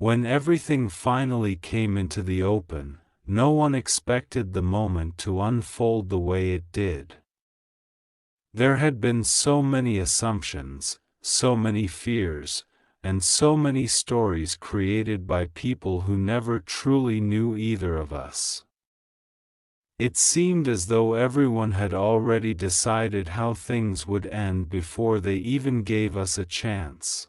When everything finally came into the open, no one expected the moment to unfold the way it did. There had been so many assumptions, so many fears, and so many stories created by people who never truly knew either of us. It seemed as though everyone had already decided how things would end before they even gave us a chance.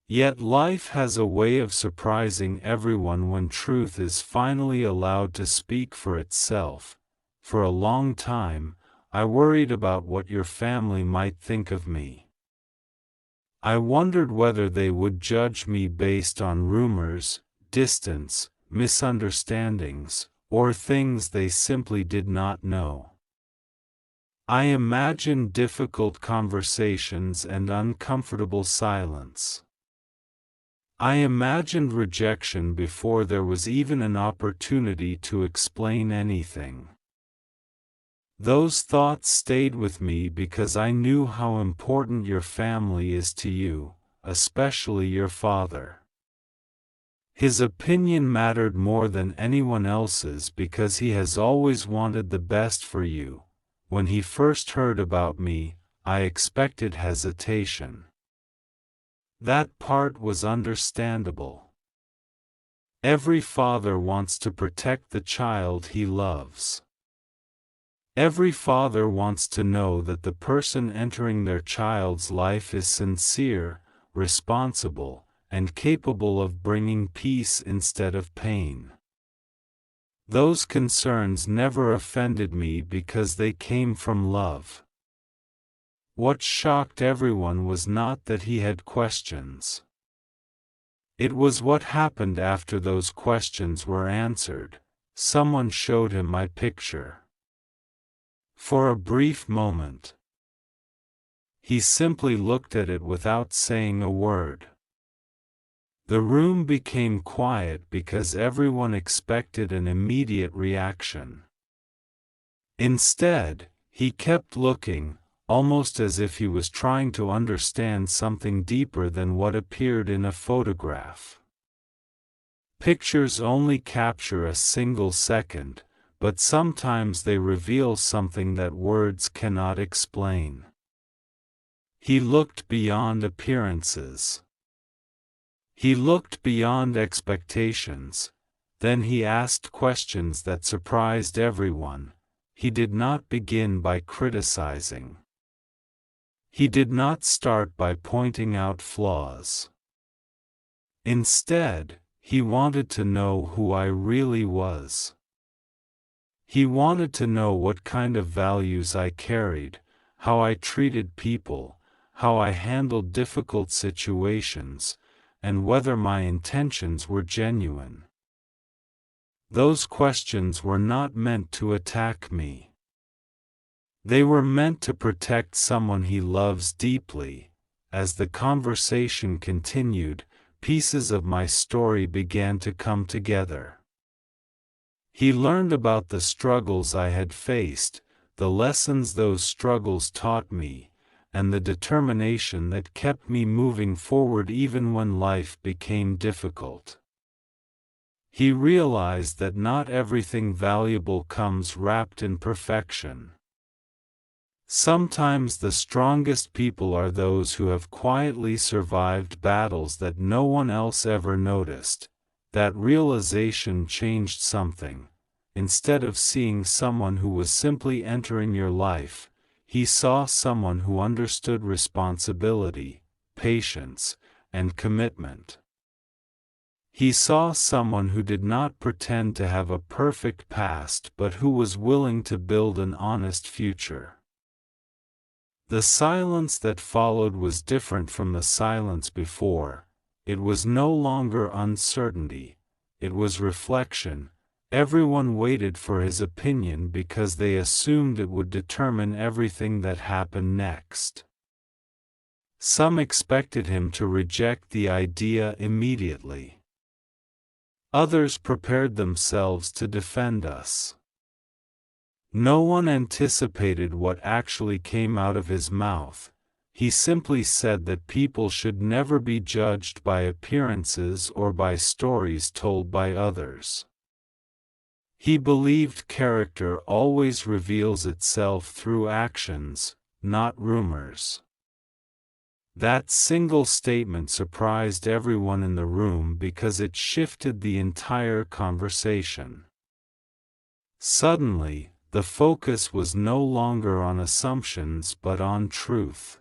Yet life has a way of surprising everyone when truth is finally allowed to speak for itself. For a long time, I worried about what your family might think of me. I wondered whether they would judge me based on rumors, distance, misunderstandings, or things they simply did not know. I imagined difficult conversations and uncomfortable silence. I imagined rejection before there was even an opportunity to explain anything. Those thoughts stayed with me because I knew how important your family is to you, especially your father. His opinion mattered more than anyone else's because he has always wanted the best for you. When he first heard about me, I expected hesitation. That part was understandable. Every father wants to protect the child he loves. Every father wants to know that the person entering their child's life is sincere, responsible, and capable of bringing peace instead of pain. Those concerns never offended me because they came from love. What shocked everyone was not that he had questions. It was what happened after those questions were answered. Someone showed him my picture. For a brief moment, he simply looked at it without saying a word. The room became quiet because everyone expected an immediate reaction. Instead, he kept looking, almost as if he was trying to understand something deeper than what appeared in a photograph. Pictures only capture a single second, but sometimes they reveal something that words cannot explain. He looked beyond appearances. He looked beyond expectations. Then he asked questions that surprised everyone. He did not begin by criticizing. He did not start by pointing out flaws. Instead, he wanted to know who I really was. He wanted to know what kind of values I carried, how I treated people, how I handled difficult situations, and whether my intentions were genuine. Those questions were not meant to attack me. They were meant to protect someone he loves deeply. As the conversation continued, pieces of my story began to come together. He learned about the struggles I had faced, the lessons those struggles taught me, and the determination that kept me moving forward even when life became difficult. He realized that not everything valuable comes wrapped in perfection. Sometimes the strongest people are those who have quietly survived battles that no one else ever noticed. That realization changed something. Instead of seeing someone who was simply entering your life, he saw someone who understood responsibility, patience, and commitment. He saw someone who did not pretend to have a perfect past but who was willing to build an honest future. The silence that followed was different from the silence before. It was no longer uncertainty. It was reflection. Everyone waited for his opinion because they assumed it would determine everything that happened next. Some expected him to reject the idea immediately. Others prepared themselves to defend us. No one anticipated what actually came out of his mouth. he simply said that people should never be judged by appearances or by stories told by others. He believed character always reveals itself through actions, not rumors. That single statement surprised everyone in the room because it shifted the entire conversation. Suddenly, the focus was no longer on assumptions but on truth.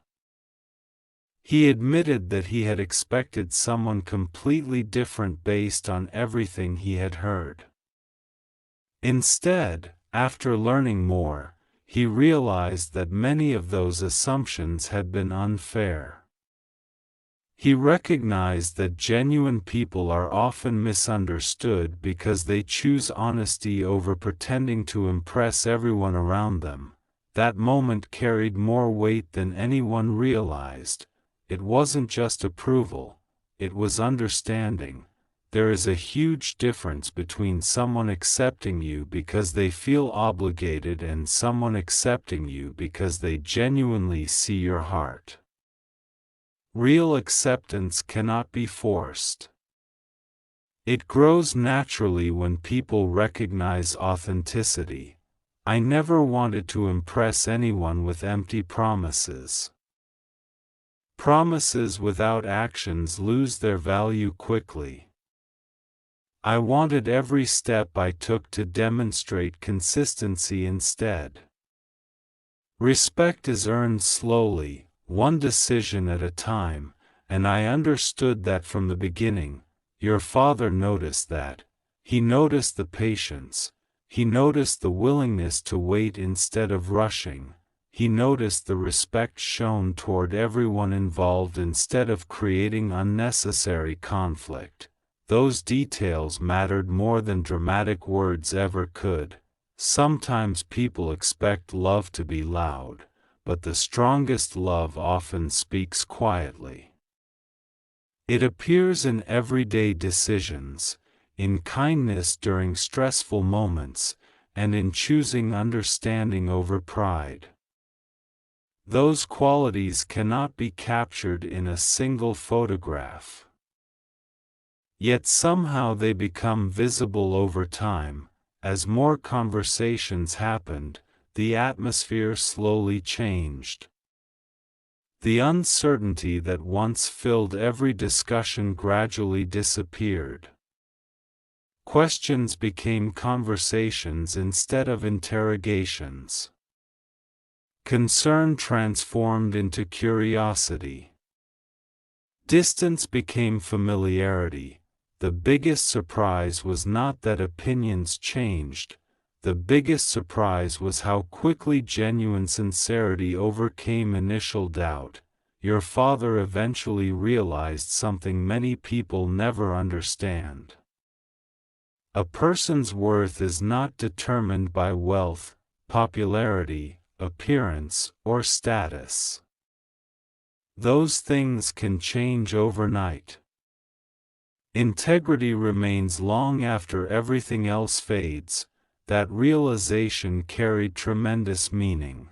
He admitted that he had expected someone completely different based on everything he had heard. Instead, after learning more, he realized that many of those assumptions had been unfair. He recognized that genuine people are often misunderstood because they choose honesty over pretending to impress everyone around them. That moment carried more weight than anyone realized. It wasn't just approval, it was understanding. There is a huge difference between someone accepting you because they feel obligated and someone accepting you because they genuinely see your heart. Real acceptance cannot be forced. It grows naturally when people recognize authenticity. I never wanted to impress anyone with empty promises. Promises without actions lose their value quickly. I wanted every step I took to demonstrate consistency instead. Respect is earned slowly, one decision at a time, and I understood that from the beginning. Your father noticed that. He noticed the patience. He noticed the willingness to wait instead of rushing. He noticed the respect shown toward everyone involved instead of creating unnecessary conflict. Those details mattered more than dramatic words ever could. Sometimes people expect love to be loud, but the strongest love often speaks quietly. It appears in everyday decisions, in kindness during stressful moments, and in choosing understanding over pride. Those qualities cannot be captured in a single photograph. Yet somehow they become visible over time. As more conversations happened, the atmosphere slowly changed. The uncertainty that once filled every discussion gradually disappeared. Questions became conversations instead of interrogations. Concern transformed into curiosity. Distance became familiarity. The biggest surprise was not that opinions changed. The biggest surprise was how quickly genuine sincerity overcame initial doubt. Your father eventually realized something many people never understand. A person's worth is not determined by wealth, popularity, appearance, or status. Those things can change overnight. Integrity remains long after everything else fades. That realization carried tremendous meaning.